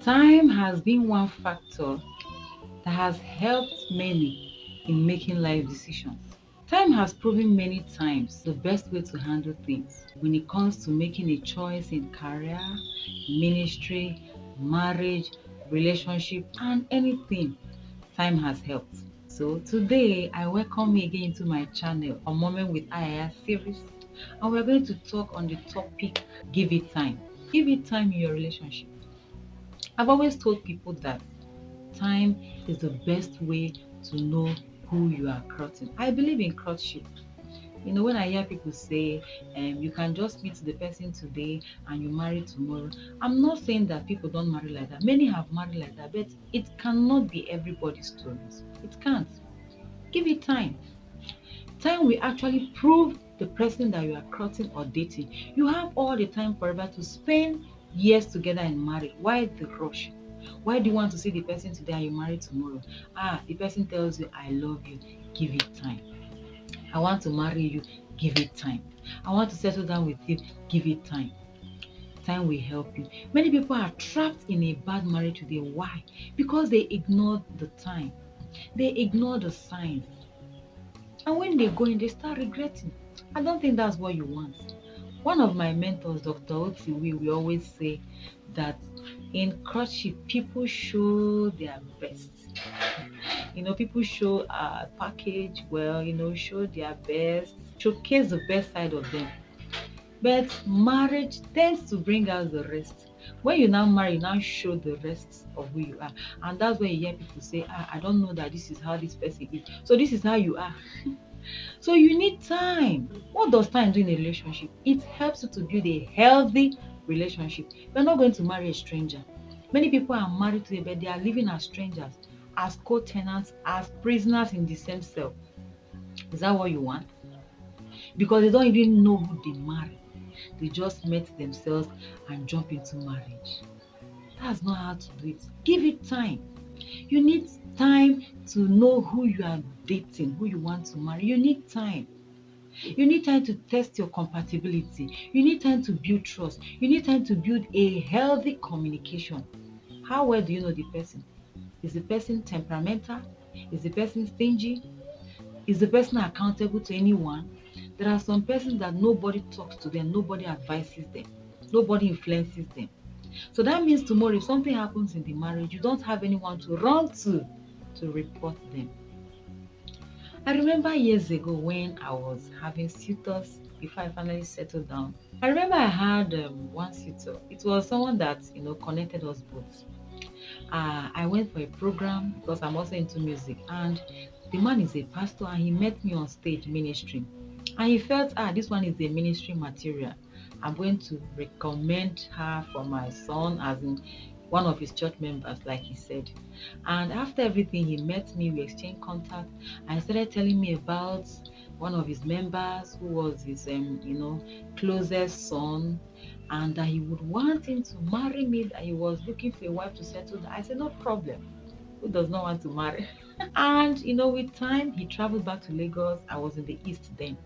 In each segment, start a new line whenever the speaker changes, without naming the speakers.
Time has been one factor that has helped many in making life decisions. Time has proven many times the best way to handle things when it comes to making a choice in career, ministry, marriage, relationship, and anything. Time has helped. So today I welcome you again to my channel, A Moment with Aya series, and we're going to talk on the topic give it time. Give it time in your relationship. I've always told people that time is the best way to know who you are courting. I believe in courtship. When I hear people say, you can just meet the person today and you marry tomorrow, I'm not saying that people don't marry like that. Many have married like that, but it cannot be everybody's stories. It can't. Give it time. Time will actually prove the person that you are courting or dating. You have all the time forever to spend years together in marriage. Why the rush? Why do you want to see the person today and you marry tomorrow? The person tells you, I love you. Give it time. I want to marry you. Give it time. I want to settle down with you. Give it time. Time will help you. Many people are trapped in a bad marriage today. Why? Because they ignore the time. They ignore the signs. And when they go in, they start regretting. I don't think that's what you want. One of my mentors, Dr. Otiwi, we always say that in courtship, people show their best. People show a package well, show their best, showcase the best side of them. But marriage tends to bring out the rest. When you now marry, you now show the rest of who you are. And that's when you hear people say, I don't know that this is how this person is. So this is how you are. So you need time. What does time do in a relationship? It helps you to build a healthy relationship. You're not going to marry a stranger. Many people are married today, but they are living as strangers, as co-tenants, as prisoners in the same cell. Is that what you want? Because they don't even know who they marry. They just met themselves and jump into marriage. That's not how to do it. Give it time. You need time to know who you are dating, who you want to marry. You need time. You need time to test your compatibility. You need time to build trust. You need time to build a healthy communication. How well do you know the person? Is the person temperamental? Is the person stingy? Is the person accountable to anyone? There are some persons that nobody talks to them, nobody advises them, nobody influences them. So that means tomorrow, if something happens in the marriage, you don't have anyone to run to report them. I remember years ago when I was having suitors before I finally settled down. I remember I had one suitor. It was someone that connected us both. I went for a program because I'm also into music, and the man is a pastor, and he met me on stage ministering, and he felt this one is a ministry material. I'm going to recommend her for my son as in one of his church members, like he said. And after everything, he met me, we exchanged contact, and he started telling me about one of his members who was his closest son, and that he would want him to marry me, that he was looking for a wife to settle down. I said, no problem. Who does not want to marry? And with time, he traveled back to Lagos. I was in the East then.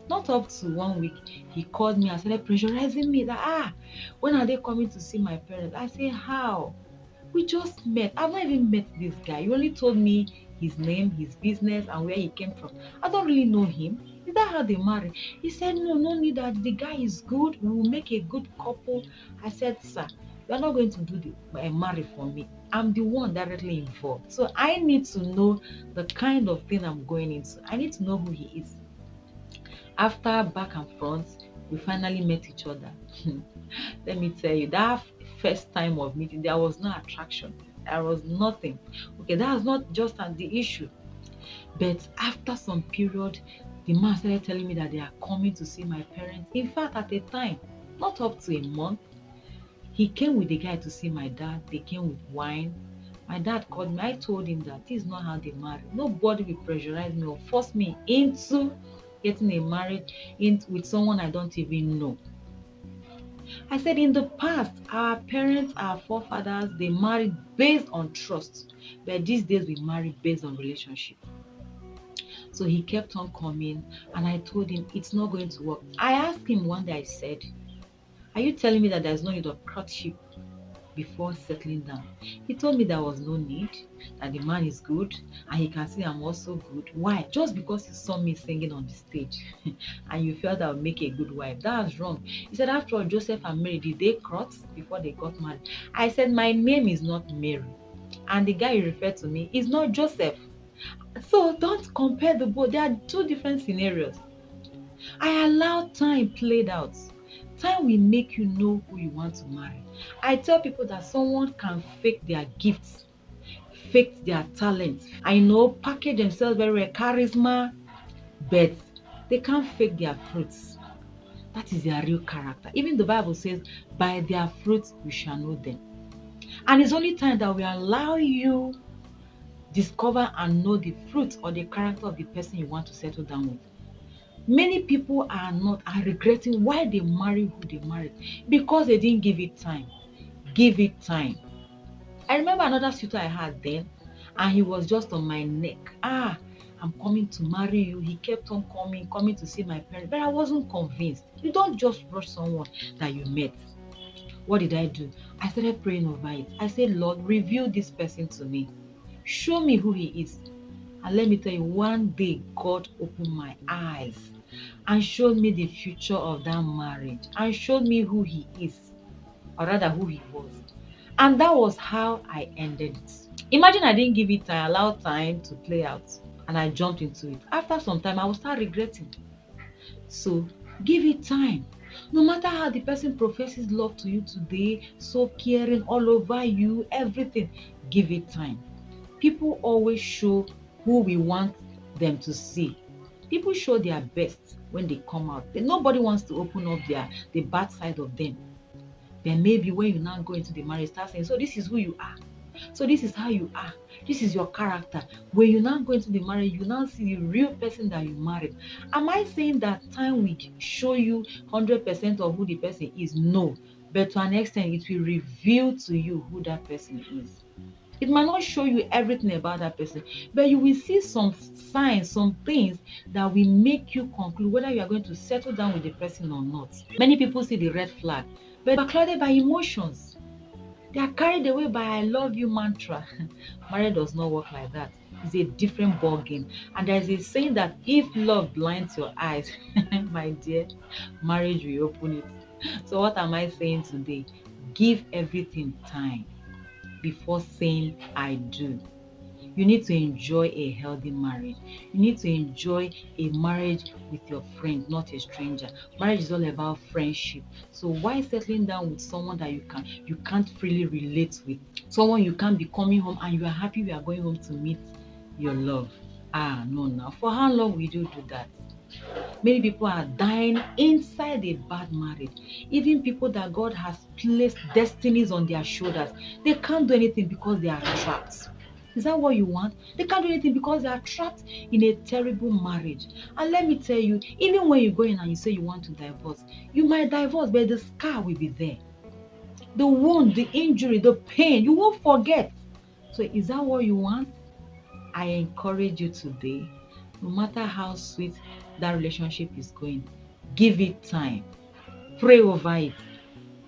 Not up to 1 week, he called me and started pressurizing me that when are they coming to see my parents? I say, how? We just met. I've not even met this guy. You only told me his name, his business, and where he came from. I don't really know him. Is that how they marry? He said, no, no need that. The guy is good. We will make a good couple. I said, sir, you are not going to do the marry for me. I'm the one directly involved. So I need to know the kind of thing I'm going into. I need to know who he is. After back and front, we finally met each other. Let me tell you, that first time of meeting, there was no attraction. There was nothing. Okay, that's not just the issue. But after some period, the man started telling me that they are coming to see my parents. In fact, at a time, not up to a month, he came with the guy to see my dad. They came with wine. My dad called me. I told him that this is not how they marry. Nobody will pressurize me or force me into getting a marriage with someone I don't even know. I said in the past, our parents, our forefathers, they married based on trust. But these days we marry based on relationship. So he kept on coming, and I told him it's not going to work. I asked him one day, I said, are you telling me that there's no need of courtship before settling down. He told me there was no need, that the man is good and he can see I'm also good. Why? Just because you saw me singing on the stage and you felt I would make a good wife. That's wrong. He said, after all, Joseph and Mary, did they cross before they got married? I said, my name is not Mary. And the guy you referred to me is not Joseph. So don't compare the both. There are two different scenarios. I allow time played out. Time will make you know who you want to marry. I tell people that someone can fake their gifts, fake their talents. I know, package themselves very well, charisma, but they can't fake their fruits. That is their real character. Even the Bible says, by their fruits we shall know them. And it's only time that we allow you discover and know the fruit or the character of the person you want to settle down with. Many people are regretting why they marry who they married, because they didn't give it time. Give it time. I remember another suitor I had then, and he was just on my neck. I'm coming to marry you. He kept on coming to see my parents, but I wasn't convinced. You don't just rush someone that you met. What did I do? I started praying over it. I said, Lord, reveal this person to me. Show me who he is. And let me tell you, one day God opened my eyes and showed me the future of that marriage and showed me who he is, or rather who he was. And that was how I ended it. Imagine I didn't give it time, I allowed time to play out, and I jumped into it. After some time, I will start regretting. So give it time. No matter how the person professes love to you today, so caring all over you, everything, give it time. People always show who we want them to see. People show their best when they come out. Nobody wants to open up the bad side of them. Then maybe when you now go into the marriage, start saying, so this is who you are. So this is how you are. This is your character. When you now go into the marriage, you now see the real person that you married. Am I saying that time will show you 100% of who the person is? No. But to an extent, it will reveal to you who that person is. It might not show you everything about that person, but you will see some signs, some things that will make you conclude whether you are going to settle down with the person or not. Many people see the red flag, but they are clouded by emotions. They are carried away by I love you mantra. Marriage does not work like that. It's a different ball game. And there is a saying that if love blinds your eyes, my dear, marriage will open it. So what am I saying today? Give everything time before saying I do. You need to enjoy a healthy marriage. You need to enjoy a marriage with your friend, not a stranger. Marriage is all about friendship. So why settling down with someone that you can't freely relate with? Someone you can't be coming home and you are happy we are going home to meet your love. No, now. For how long will you do that? Many people are dying inside a bad marriage. Even people that God has placed destinies on their shoulders, they can't do anything because they are trapped. Is that what you want? They can't do anything because they are trapped in a terrible marriage. And let me tell you, even when you go in and you say you want to divorce, you might divorce, but the scar will be there. The wound, the injury, the pain, you won't forget. So is that what you want? I encourage you today, no matter how sweet that relationship is going, give it time. Pray over it.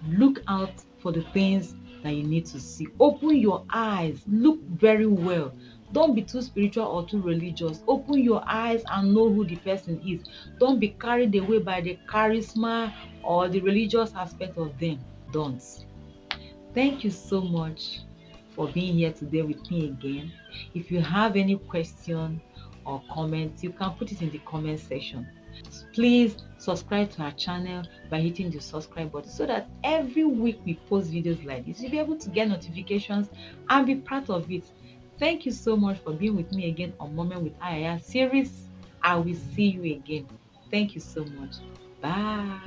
Look out for the things that you need to see. Open your eyes. Look very well. Don't be too spiritual or too religious. Open your eyes and know who the person is. Don't be carried away by the charisma or the religious aspect of them. Don't. Thank you so much for being here today with me again. If you have any question or comments, you can put it in the comment section. Please subscribe to our channel by hitting the subscribe button so that every week we post videos like this, you'll be able to get notifications and be part of it. Thank you so much for being with me again on Moment with Ayaya series. I will see you again. Thank you so much. Bye.